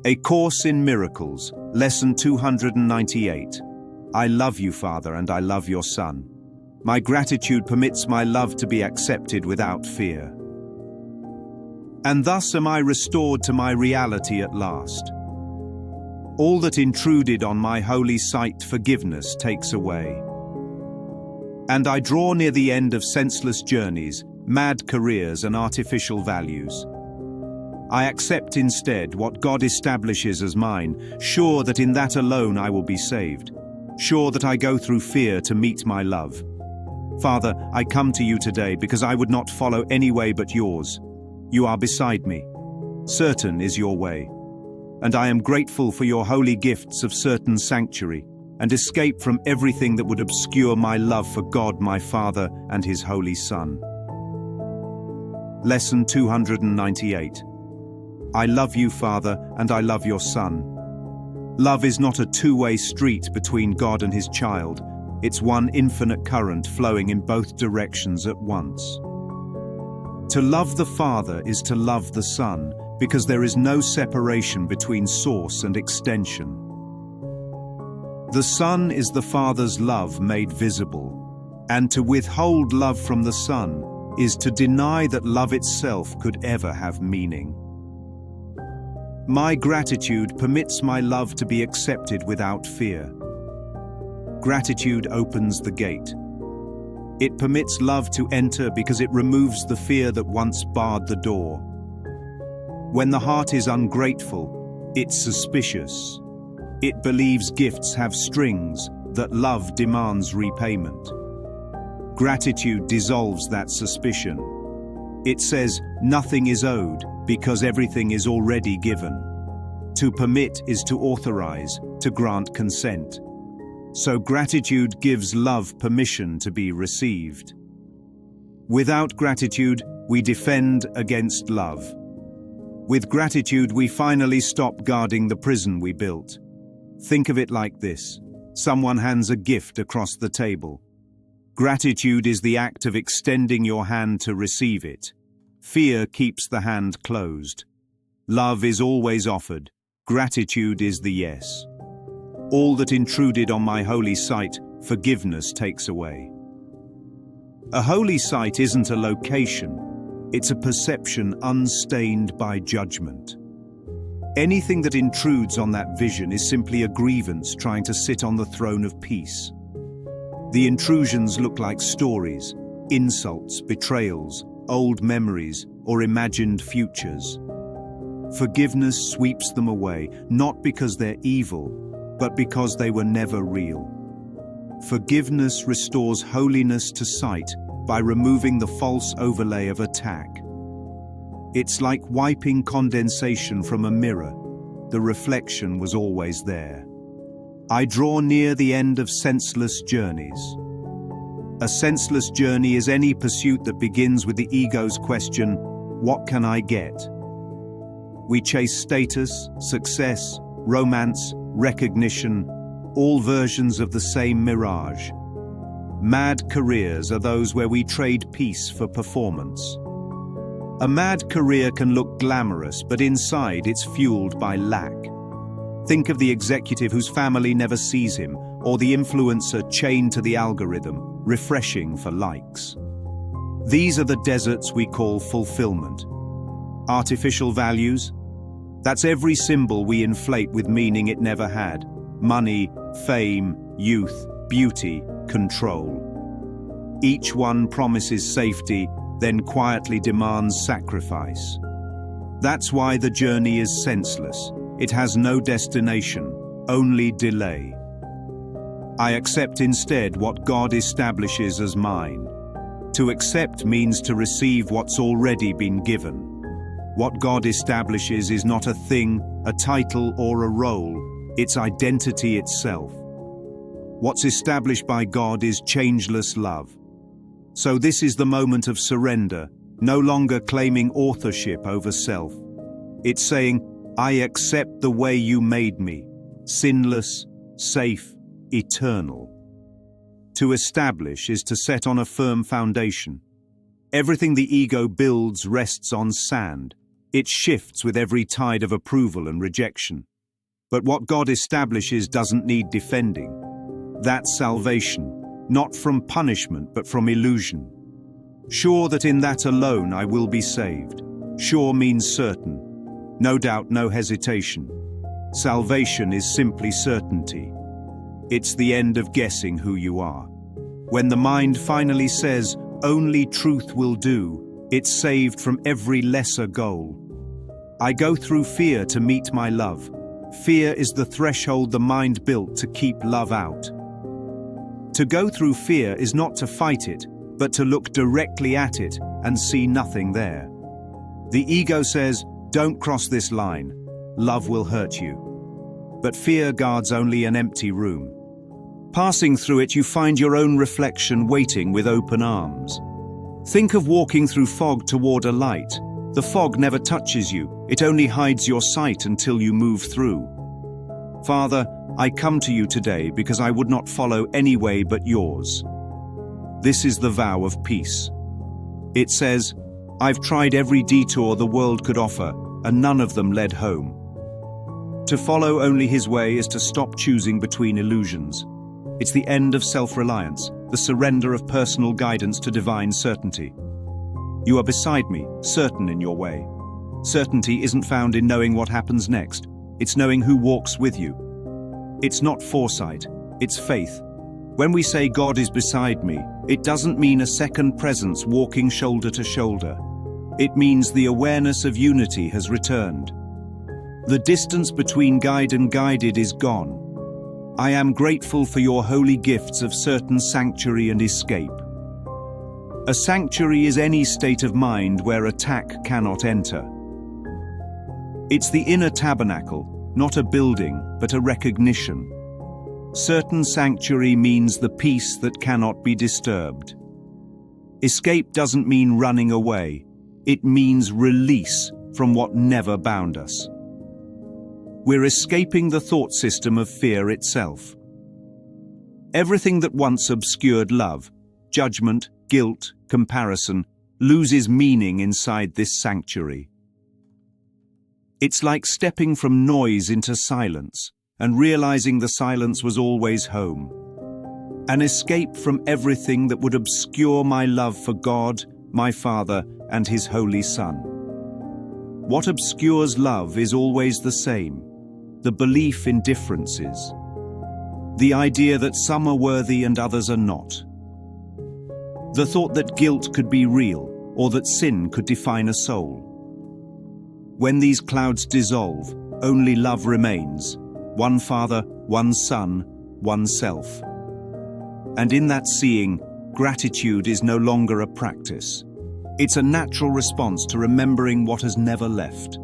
A Course in Miracles, Lesson 298. I love you, Father, and I love your Son. My gratitude permits my love to be accepted without fear. And thus am I restored to my reality at last. All that intruded on my holy sight forgiveness takes away. And I draw near the end of senseless journeys, mad careers and artificial values. I accept instead what God establishes as mine, sure that in that alone I will be saved, sure that I go through fear to meet my love. Father, I come to you today because I would not follow any way but yours. You are beside me. Certain is your way. And I am grateful for your holy gifts of certain sanctuary and escape from everything that would obscure my love for God, my Father, and his Holy Son. Lesson 298. I love you, Father, and I love your Son. Love is not a two-way street between God and his child. It's one infinite current flowing in both directions at once. To love the Father is to love the Son, because there is no separation between source and extension. The Son is the Father's love made visible, and to withhold love from the Son is to deny that love itself could ever have meaning. My gratitude permits my love to be accepted without fear. Gratitude opens the gate. It permits love to enter because it removes the fear that once barred the door. When the heart is ungrateful, it's suspicious. It believes gifts have strings, that love demands repayment. Gratitude dissolves that suspicion. It says nothing is owed because everything is already given. To permit is to authorize, to grant consent. So gratitude gives love permission to be received. Without gratitude, we defend against love. With gratitude, we finally stop guarding the prison we built. Think of it like this. Someone hands a gift across the table. Gratitude is the act of extending your hand to receive it. Fear keeps the hand closed. Love is always offered. Gratitude is the yes. All that intruded on my holy sight, forgiveness takes away. A holy sight isn't a location. It's a perception unstained by judgment. Anything that intrudes on that vision is simply a grievance trying to sit on the throne of peace. The intrusions look like stories, insults, betrayals, old memories, or imagined futures. Forgiveness sweeps them away, not because they're evil, but because they were never real. Forgiveness restores holiness to sight by removing the false overlay of attack. It's like wiping condensation from a mirror. The reflection was always there. I draw near the end of senseless journeys. A senseless journey is any pursuit that begins with the ego's question, what can I get? We chase status, success, romance, recognition, all versions of the same mirage. Mad careers are those where we trade peace for performance. A mad career can look glamorous, but inside it's fueled by lack. Think of the executive whose family never sees him, or the influencer chained to the algorithm, refreshing for likes. These are the deserts we call fulfillment. Artificial values? That's every symbol we inflate with meaning it never had. Money, fame, youth, beauty, control. Each one promises safety, then quietly demands sacrifice. That's why the journey is senseless. It has no destination, only delay. I accept instead what God establishes as mine. To accept means to receive what's already been given. What God establishes is not a thing, a title, or a role. It's identity itself. What's established by God is changeless love. So this is the moment of surrender, no longer claiming authorship over self. It's saying, I accept the way you made me, sinless, safe, eternal. To establish is to set on a firm foundation. Everything the ego builds rests on sand. It shifts with every tide of approval and rejection. But what God establishes doesn't need defending. That's salvation, not from punishment but from illusion. Sure that in that alone I will be saved. Sure means certain. No doubt, no hesitation. Salvation is simply certainty. It's the end of guessing who you are. When the mind finally says, only truth will do, it's saved from every lesser goal. I go through fear to meet my love. Fear is the threshold the mind built to keep love out. To go through fear is not to fight it, but to look directly at it and see nothing there. The ego says, don't cross this line. Love will hurt you. But fear guards only an empty room. Passing through it, you find your own reflection waiting with open arms. Think of walking through fog toward a light. The fog never touches you. It only hides your sight until you move through. Father, I come to you today because I would not follow any way but yours. This is the vow of peace. It says, I've tried every detour the world could offer, and none of them led home. To follow only his way is to stop choosing between illusions. It's the end of self-reliance, the surrender of personal guidance to divine certainty. You are beside me, certain in your way. Certainty isn't found in knowing what happens next. It's knowing who walks with you. It's not foresight, it's faith. When we say God is beside me, it doesn't mean a second presence walking shoulder to shoulder. It means the awareness of unity has returned. The distance between guide and guided is gone. I am grateful for your holy gifts of certain sanctuary and escape. A sanctuary is any state of mind where attack cannot enter. It's the inner tabernacle, not a building, but a recognition. Certain sanctuary means the peace that cannot be disturbed. Escape doesn't mean running away. It means release from what never bound us. We're escaping the thought system of fear itself. Everything that once obscured love, judgment, guilt, comparison, loses meaning inside this sanctuary. It's like stepping from noise into silence and realizing the silence was always home. An escape from everything that would obscure my love for God, my Father, and His Holy Son. What obscures love is always the same: the belief in differences. The idea that some are worthy and others are not. The thought that guilt could be real, or that sin could define a soul. When these clouds dissolve, only love remains: one Father, one Son, one self. And in that seeing, gratitude is no longer a practice. It's a natural response to remembering what has never left.